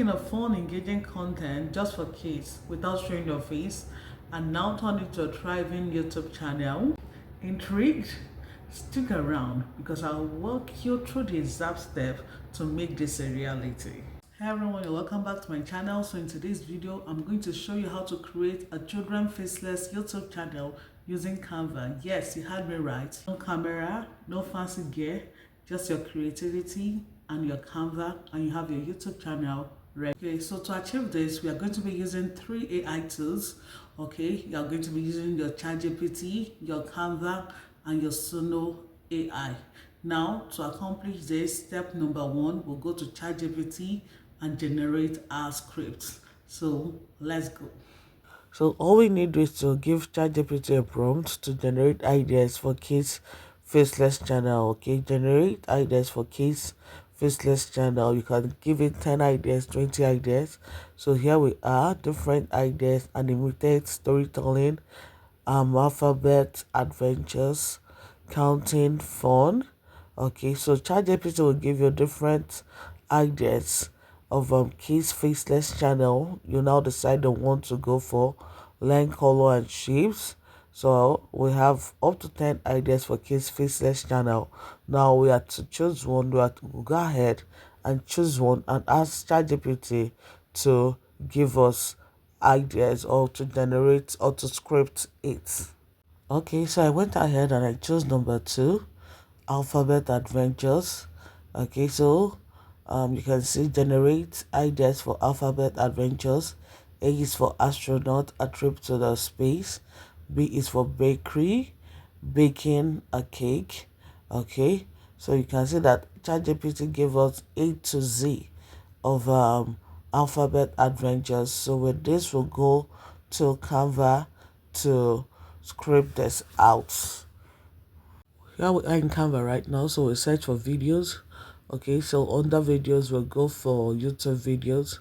taking a fun, engaging content just for kids without showing your face and now turn it to a thriving YouTube channel? Intrigued? Stick around because I'll walk you through the exact step to make this a reality. Hi everyone, you're welcome back to my channel. So in today's video, I'm going to show you how to create a children faceless YouTube channel using Canva. Yes, you heard me right. No camera, no fancy gear, just your creativity and your Canva, and you have your YouTube channel ready. Okay, so to achieve this, we are going to be using 3 AI tools. Okay, you are going to be using your ChatGPT, your Canva, and your Suno AI. Now, to accomplish this, step number 1, we'll go to ChatGPT and generate our scripts. So let's go. So all we need is to give ChatGPT a prompt to generate ideas for kids faceless channel. Okay, generate ideas for kids faceless channel. You can give it 10 ideas, 20 ideas. So here we are, different ideas: animated storytelling, alphabet adventures, counting, fun. Okay, so ChatGPT will give you different ideas of kids faceless channel. You now decide the one to go for, line, color, and shapes. So we have up to 10 ideas for kids faceless channel. Now we have to choose one. We have to go ahead and choose one and ask ChatGPT to give us ideas or to generate or to script it. Okay, so I went ahead and I chose number 2, alphabet adventures. Okay, so you can see generate ideas for alphabet adventures. A is for astronaut, a trip to the space. B is for bakery, baking a cake. Okay, so you can see that ChatGPT gave us A to Z of alphabet adventures. So with this, we'll go to Canva to script this out. Here we are in Canva right now, so we search for videos. Okay, so under videos we'll go for YouTube videos.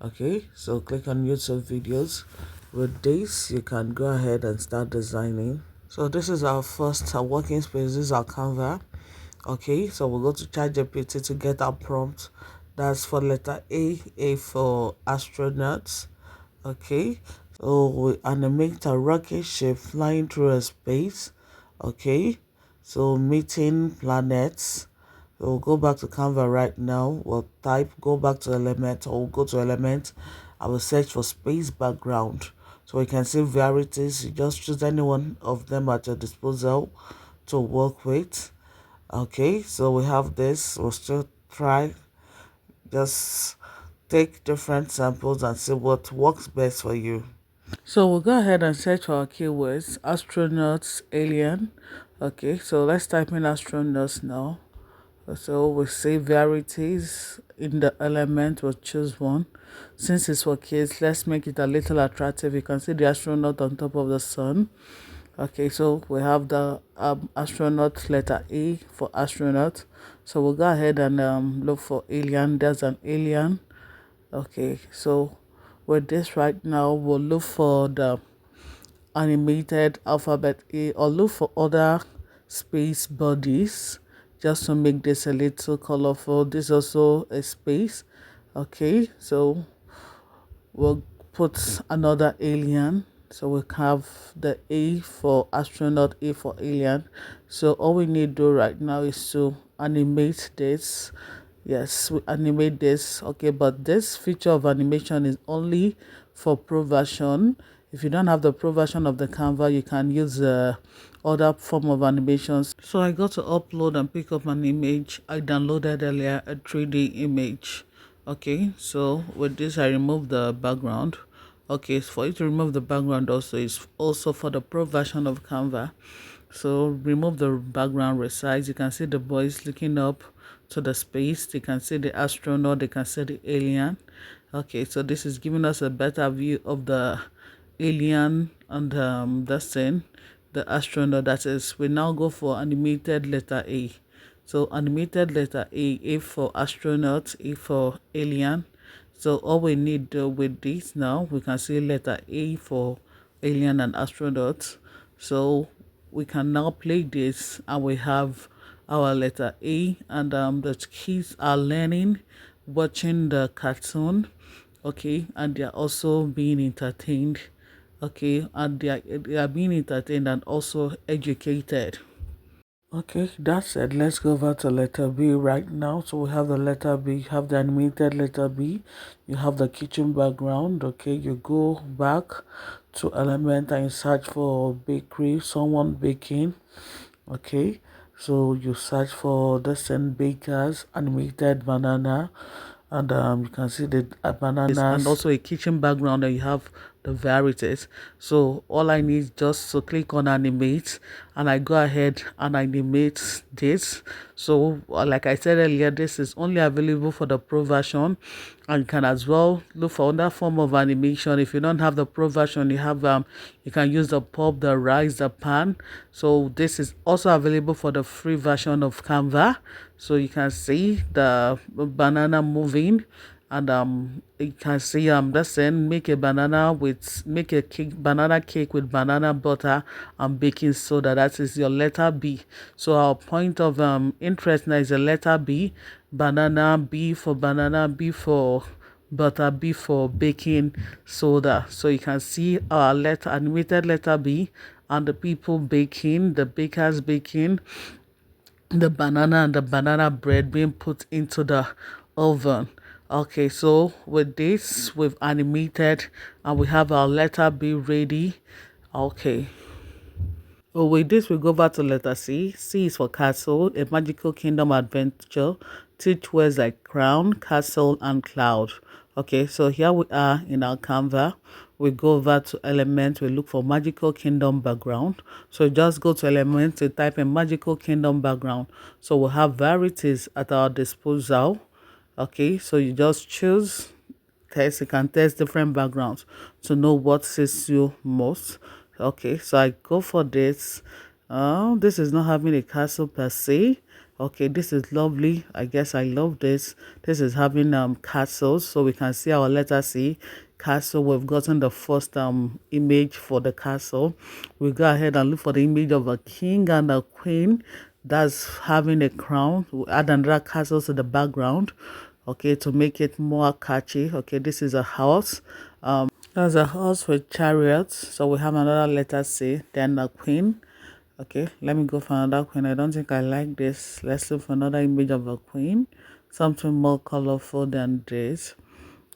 Okay, so click on YouTube videos. With this, you can go ahead and start designing. So this is our first working space. This is our Canva. Okay, so we'll go to ChatGPT to get our prompt. That's for letter A for astronauts. Okay, so we animate a rocket ship flying through a space. Okay, so meeting planets. So we'll go back to Canva right now. We'll type, go back to element, or we'll go to element. I will search for space background. So we can see varieties. You just choose any one of them at your disposal to work with. Okay, so we have this. We'll still try. Just take different samples and see what works best for you. So we'll go ahead and search for our keywords: astronauts, alien. Okay, so let's type in astronauts now. So we say varieties in the element. We'll choose one. Since it's for kids, let's make it a little attractive. You can see the astronaut on top of the sun. Okay, so we have the astronaut, letter A for astronaut. So we'll go ahead and look for alien. There's an alien. Okay, so with this right now, we'll look for the animated alphabet A, or look for other space bodies just to make this a little colorful. This is also a space. Okay, so we'll put another alien. So we have the A for astronaut, A for alien. So all we need to do right now is to animate this. Yes, we animate this. Okay, but this feature of animation is only for pro version. If you don't have the pro version of the Canva, you can use the other form of animations. So I got to upload and pick up an image. I downloaded earlier a 3D image. Okay, so with this I remove the background. Okay, so for you to remove the background also is also for the pro version of Canva. So remove the background, resize. You can see the boys looking up to the space. They can see the astronaut, they can see the alien. Okay, so this is giving us a better view of the alien and the scene, the astronaut. That is, we now go for animated letter A. So animated letter A for astronaut, A for alien. So all we need with this now, we can see letter A for alien and astronaut. So we can now play this and we have our letter A, and the kids are learning watching the cartoon, okay, and they are also being entertained, okay, and they are being entertained and also educated. Okay, that said, let's go over to letter B right now. So we have the letter B, you have the animated letter B, you have the kitchen background. Okay, you go back to element and you search for bakery, someone baking. Okay, so you search for the St. Baker's animated banana, and you can see the bananas and also a kitchen background, and you have the varieties. So all I need is just to click on animate, and I go ahead and animate this. So like I said earlier, this is only available for the pro version, and you can as well look for another form of animation. If you don't have the pro version, you have you can use the pop, the rise, the pan. So this is also available for the free version of Canva. So you can see the banana moving, and you can see that's then make a banana cake with banana butter and baking soda. That is your letter B. So our point of interest now is the letter B. Banana, B for banana, B for butter, B for baking soda. So you can see our letter, animated letter B, and the people baking, the bakers baking the banana and the banana bread being put into the oven. Okay, so with this we've animated and we have our letter B ready. Okay, so with this, we go over to letter C. C is for castle, a magical kingdom adventure. Teach words like crown, castle, and cloud. Okay, so here we are in our Canva. We go over to element. We look for magical kingdom background. So just go to element to type in magical kingdom background. So we'll have varieties at our disposal. Okay, so you just choose test. You can test different backgrounds to know what suits you most. Okay, so I go for this. This is not having a castle per se. Okay, this is lovely. I guess I love this. This is having castles, so we can see our letter C castle. We've gotten the first image for the castle. We go ahead and look for the image of a king and a queen that's having a crown. We add another castle to the background, okay, to make it more catchy. Okay, this is a house. There's a horse with chariots. So we have another letter C, then a queen. Okay, let me go for another queen. I don't think I like this. Let's look for another image of a queen. Something more colorful than this.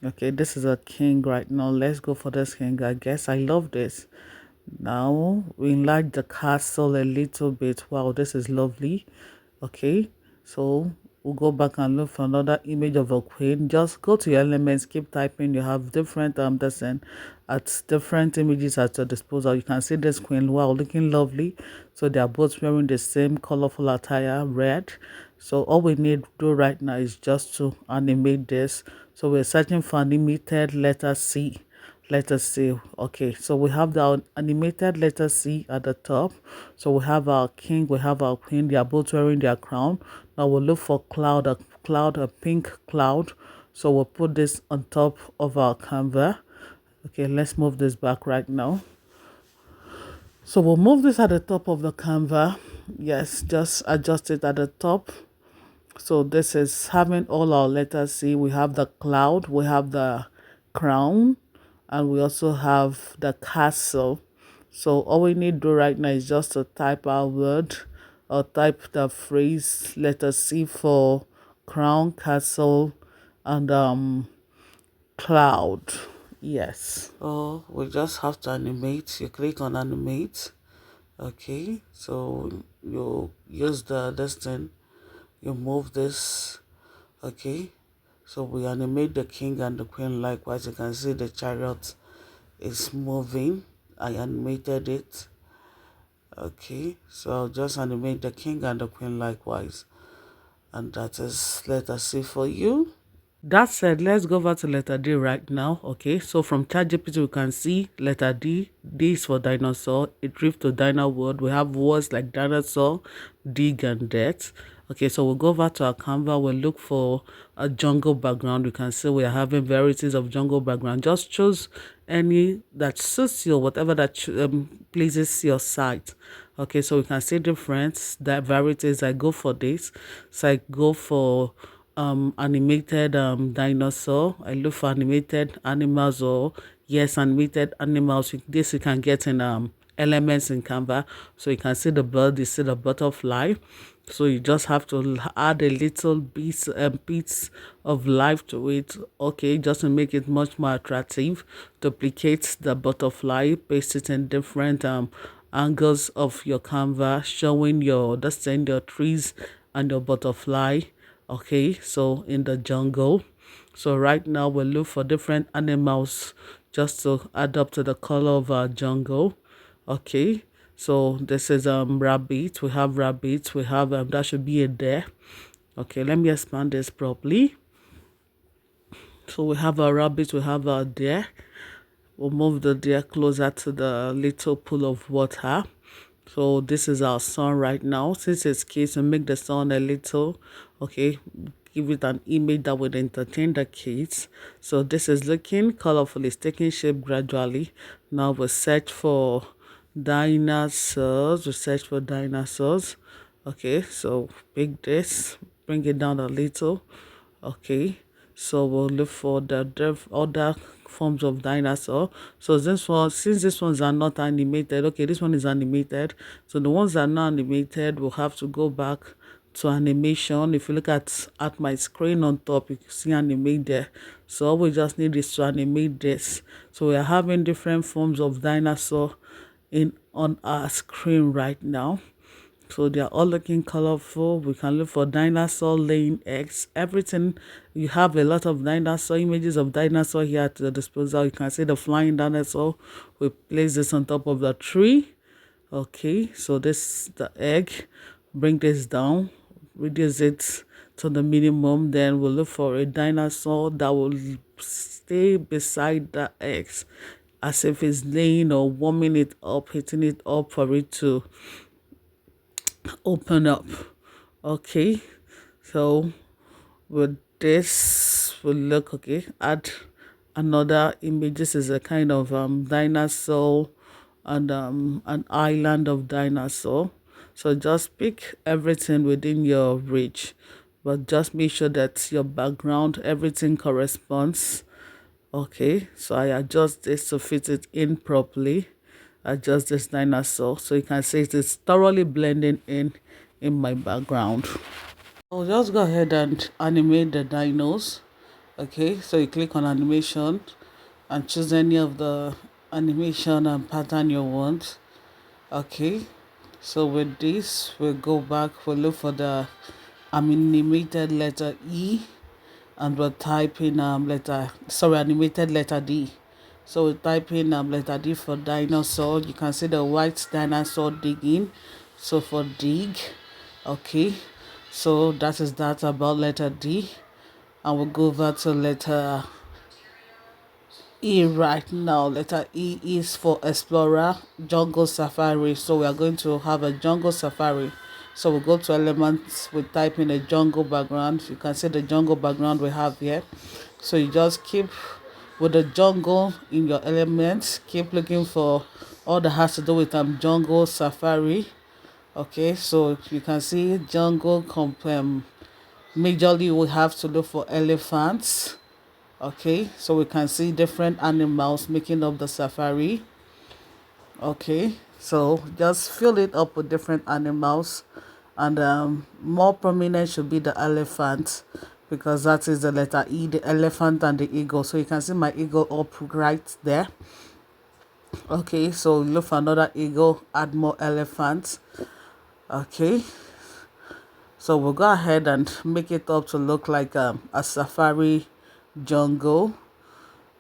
Okay, this is a king right now. Let's go for this king. I guess I love this. Now we enlarge the castle a little bit. Wow, this is lovely. Okay, so we'll go back and look for another image of a queen. Just go to your elements, keep typing. You have different at different images at your disposal. You can see this queen, wow, looking lovely. So they are both wearing the same colorful attire, red. So all we need to do right now is just to animate this. So we're searching for animated letter C. Letter C. Okay, so we have the animated letter C at the top. So we have our king, we have our queen. They are both wearing their crown. Now we'll look for cloud, a pink cloud. So we'll put this on top of our Canva. Okay, let's move this back right now. So we'll move this at the top of the Canva. Yes, just adjust it at the top. So this is having all our letters C. We have the cloud, we have the crown, and we also have the castle. So all we need to do right now is just to type our word or type the phrase letter C for crown, castle, and cloud. Yes. Oh, we just have to animate. You click on animate. Okay, so you use the this thing, you move this. Okay, so we animate the king and the queen. Likewise, you can see the chariot is moving. I animated it. Okay, so I'll just animate the king and the queen likewise, and that is letter C for you. That said, let's go over to letter D right now. Okay, so from ChatGPT, we can see letter D. D is for dinosaur. It drift to dino world. We have words like dinosaur, dig, and death. Okay, so we'll go over to our Canva. We'll look for a jungle background. You can see we are having varieties of jungle background. Just choose any that suits you, whatever that pleases your site. Okay, so we can see different that varieties. I go for this. So I go for animated dinosaur. I look for animated animals, or yes, animated animals. This you can get in elements in Canva. So you can see the bird, you see the butterfly. So you just have to add a little bits of life to it, okay, just to make it much more attractive. Duplicate the butterfly, paste it in different angles of your Canva, showing your trees and your butterfly. Okay, so in the jungle. So right now we'll look for different animals just to add up to the color of our jungle. Okay, so this is rabbit. We have rabbits. We have that should be a deer. Okay, let me expand this properly. So we have a rabbit. We have a deer. We'll move the deer closer to the little pool of water. So this is our sun right now. Since it's kids, we make the sun a little, okay, give it an image that would entertain the kids. So this is looking colorful. It's taking shape gradually. Now we search for dinosaurs. We search for dinosaurs. Okay, so pick this, bring it down a little. Okay, so we'll look for the other forms of dinosaur. So this one, since these ones are not animated, okay, this one is animated. So the ones that are not animated, we'll have to go back to animation. If you look at my screen on top, you can see animate there. So all we just need is to animate this. So we are having different forms of dinosaur in on our screen right now. So they are all looking colorful. We can look for dinosaur laying eggs. Everything, you have a lot of dinosaur images of dinosaur here at the disposal. You can see the flying dinosaur. We place this on top of the tree. Okay, so this the egg. Bring this down, reduce it to the minimum. Then we'll look for a dinosaur that will stay beside the eggs, as if it's laying or warming it up, hitting it up for it to open up. Okay, so with this we'll look, okay, add another image. This is a kind of dinosaur and an island of dinosaur. So just pick everything within your reach, but just make sure that your background, everything corresponds. Okay, so I adjust this to fit it in properly. Adjust this dinosaur so you can see it is thoroughly blending in my background. I'll just go ahead and animate the dinos. Okay, so you click on animation and choose any of the animation and pattern you want. Okay, so with this we'll go back, we'll look for the animated letter E, and we'll type in animated letter D. So we type in letter D for dinosaur. You can see the white dinosaur digging. So for dig, okay. So that is that about letter D. And we'll go over to letter E right now. Letter E is for explorer, jungle safari. So we are going to have a jungle safari. So we'll go to elements, we type in a jungle background. You can see the jungle background we have here. So you just keep with the jungle in your elements, keep looking for all that has to do with jungle safari. Okay, so you can see jungle majorly we have to look for elephants. Okay, so we can see different animals making up the safari. Okay, so just fill it up with different animals, and more prominent should be the elephant, because that is the letter E, the elephant and the eagle. So you can see my eagle up right there. Okay, so look for another eagle, add more elephants. Okay, so we'll go ahead and make it up to look like a safari jungle.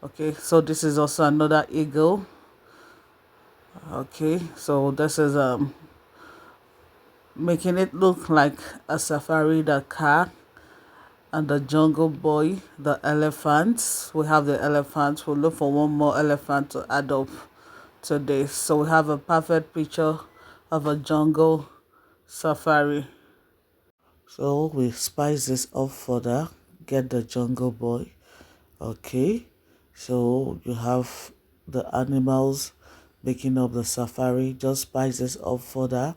Okay, so this is also another eagle. Okay, so this is making it look like a safari, the car, and the jungle boy, the elephants. We have the elephants. We'll look for one more elephant to add up to this. So we have a perfect picture of a jungle safari. So we spice this up further, get the jungle boy. Okay, so you have the animals making up the safari. Just spice this up further.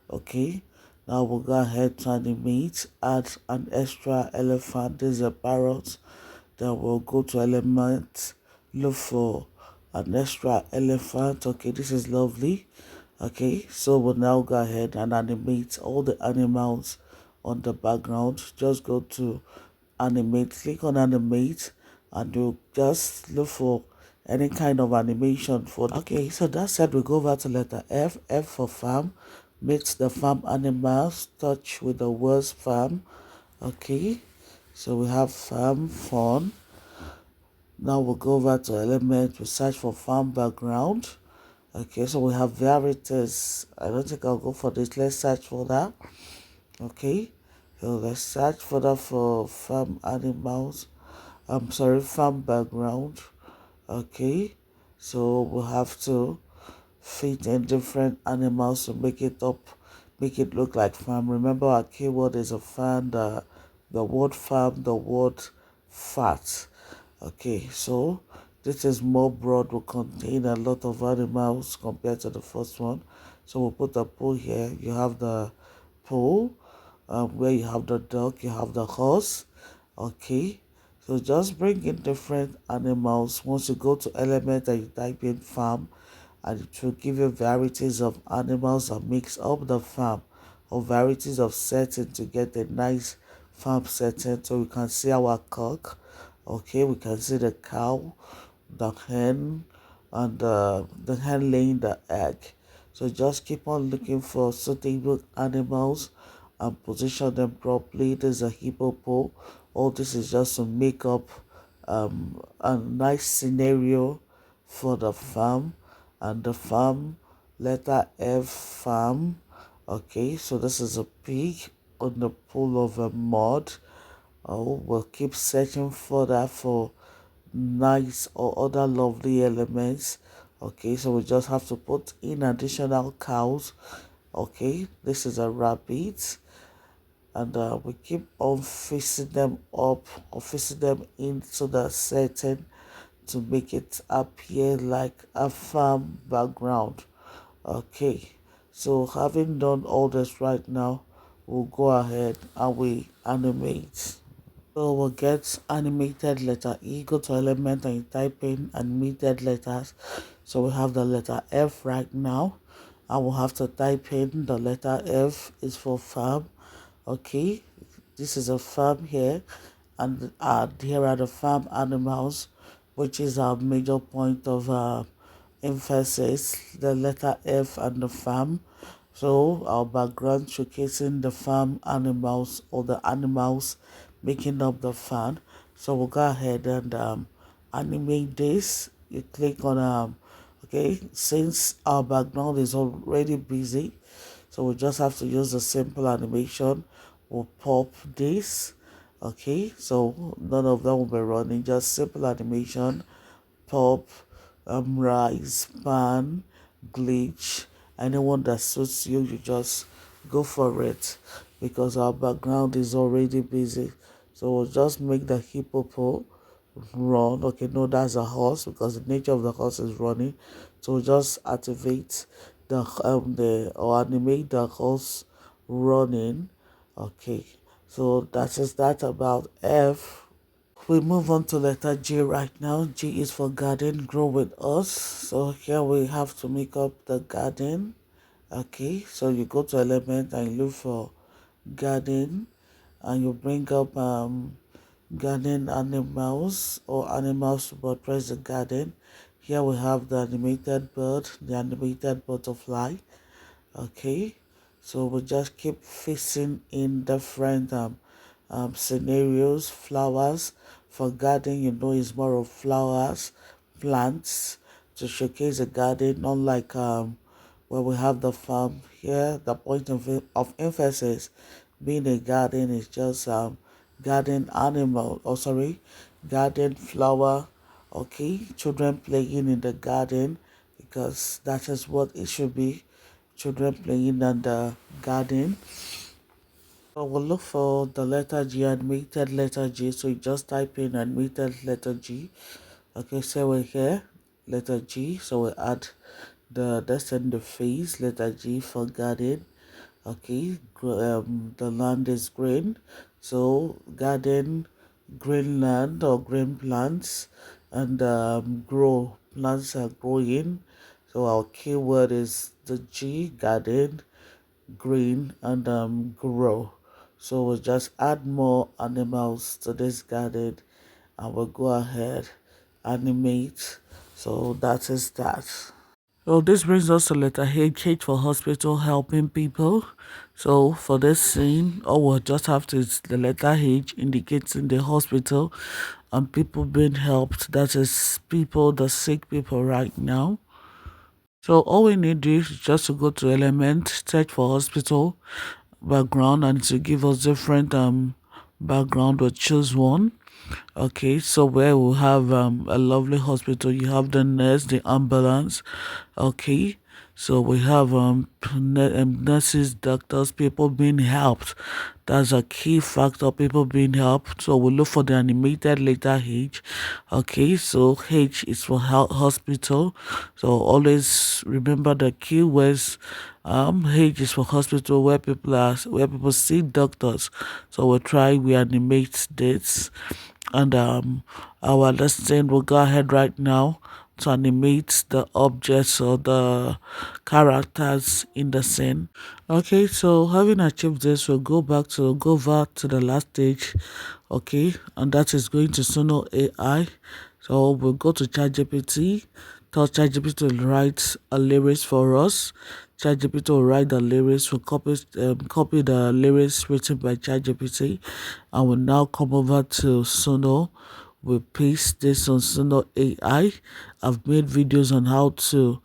Okay, Now we'll go ahead to animate, add an extra elephant. This is a parrot. Then we'll go to element, look for an extra elephant. Okay, this is lovely. Okay, so we'll now go ahead and animate all the animals on the background. Just go to animate, click on animate, and you just look for any kind of animation for. Okay, so that said, we go over to letter F. F for farm. Mix the farm animals, touch with the words farm. Okay, so we have farm fun. Now we'll go over to element, we search for farm background. Okay, so we have varieties. I don't think I'll go for this. Let's search for that. Okay, so let's search for that for farm animals. I'm sorry, farm background. Okay, so we'll have to fit in different animals to make it look like farm. Remember, our keyword is a farm, the word farm, the word fat. Okay, so this is more broad, will contain a lot of animals compared to the first one. So we'll put a pool here. You have the pool, where you have the dog, you have the horse. Okay, so just bring in different animals. Once you go to element and you type in farm, and it will give you varieties of animals that makes up the farm, or varieties of setting to get a nice farm setting. So we can see our cock. Okay, we can see the cow, the hen, and the hen laying the egg. So just keep on looking for suitable animals and position them properly. There's a hippopo. All this is just to make up a nice scenario for the farm. And the farm, letter F, farm. Okay, so this is a pig on the pool of a mud. Oh, we'll keep searching for that for nice or other lovely elements. Okay, so we just have to put in additional cows. Okay, this is a rabbit, and we keep on fixing them up or fixing them into the setting to make it appear like a farm background. Okay, so having done all this right now, we'll go ahead and we animate. So we'll get animated letter E, go to element and you type in animated letters. So we have the letter F right now. I will have to type in the letter F is for farm. Okay, this is a farm here, and here are the farm animals, which is our major point of emphasis, the letter F and the farm. So our background showcasing the farm animals or the animals making up the farm. So we'll go ahead and animate this. You click on okay, since our background is already busy, so we just have to use the simple animation. We'll pop this. Okay, so none of them will be running, just simple animation. Pop, rise, pan, glitch, anyone that suits you, you just go for it because our background is already busy. So we'll just make the hippopo run. Okay, no, that's a horse because the nature of the horse is running. So we'll just activate the or animate the horse running. Okay, so that is that about F. We move on to letter G right now. G is for garden, grow with us. So here we have to make up the garden. Okay, so you go to element and you look for garden and you bring up garden animals or animals to buttress the garden. Here we have the animated bird, the animated butterfly. Okay, so we just keep fixing in different scenarios. Flowers for garden, you know, is more of flowers, plants to showcase the garden, unlike where we have the farm. Here the point of emphasis being a garden is just garden animal, oh sorry, garden flower. Okay, children playing in the garden because that is what it should be, children playing in the garden. So we'll look for the letter G, animated letter G. So you just type in animated letter G. Okay, so we're here, letter G. So we add the that's in the face, letter G for garden. Okay, the land is green, so garden, green land or green plants, and grow plants are growing. So our keyword is the G, garden, green, and grow. So we'll just add more animals to this garden, and we'll go ahead animate. So that is that. So this brings us to letter H for hospital, helping people. So for this scene, all we'll just have to is the letter H indicating the hospital and people being helped. That is people, the sick people right now. So all we need is just to go to element, search for hospital background, and to give us different background. We'll choose one. Okay, so where we have a lovely hospital, you have the nurse, the ambulance. Okay, so we have nurses, doctors, people being helped. That's a key factor, people being helped. So we look for the animated letter H. Okay, so H is for hospital. So always remember the keywords. H is for hospital, where people see doctors. So we animate this, and our lesson will go ahead right now to animate the objects or the characters in the scene. Okay, so having achieved this, we'll go over to the last stage. Okay, and that is going to Suno AI. So we'll go to ChatGPT, tell ChatGPT to write a lyrics for us. ChatGPT will write the lyrics, we'll copy the lyrics written by ChatGPT, and we'll now come over to Suno. We paste this on Suno AI. I've made videos on how to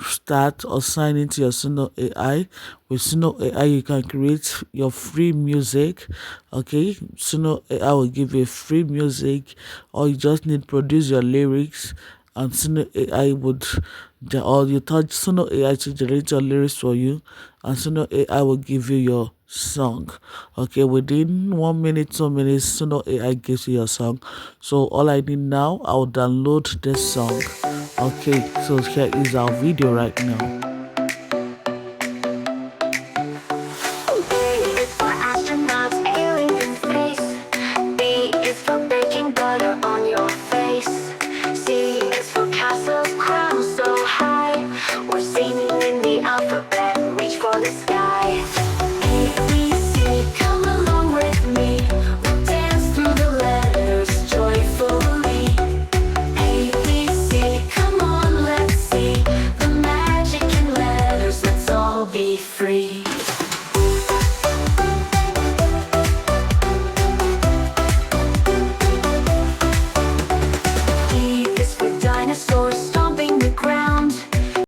start or sign into your Suno AI. With Suno AI, you can create your free music. Okay, Suno AI will give you free music, or you just need to produce your lyrics, and Suno AI would, or you touch Suno AI to generate your lyrics for you, and Suno AI will give you your song. Okay, within 1 minute, 2 minutes, Suno AI gives you your song. So all I need now, I'll download this song. Okay, so here is our video right now. Free.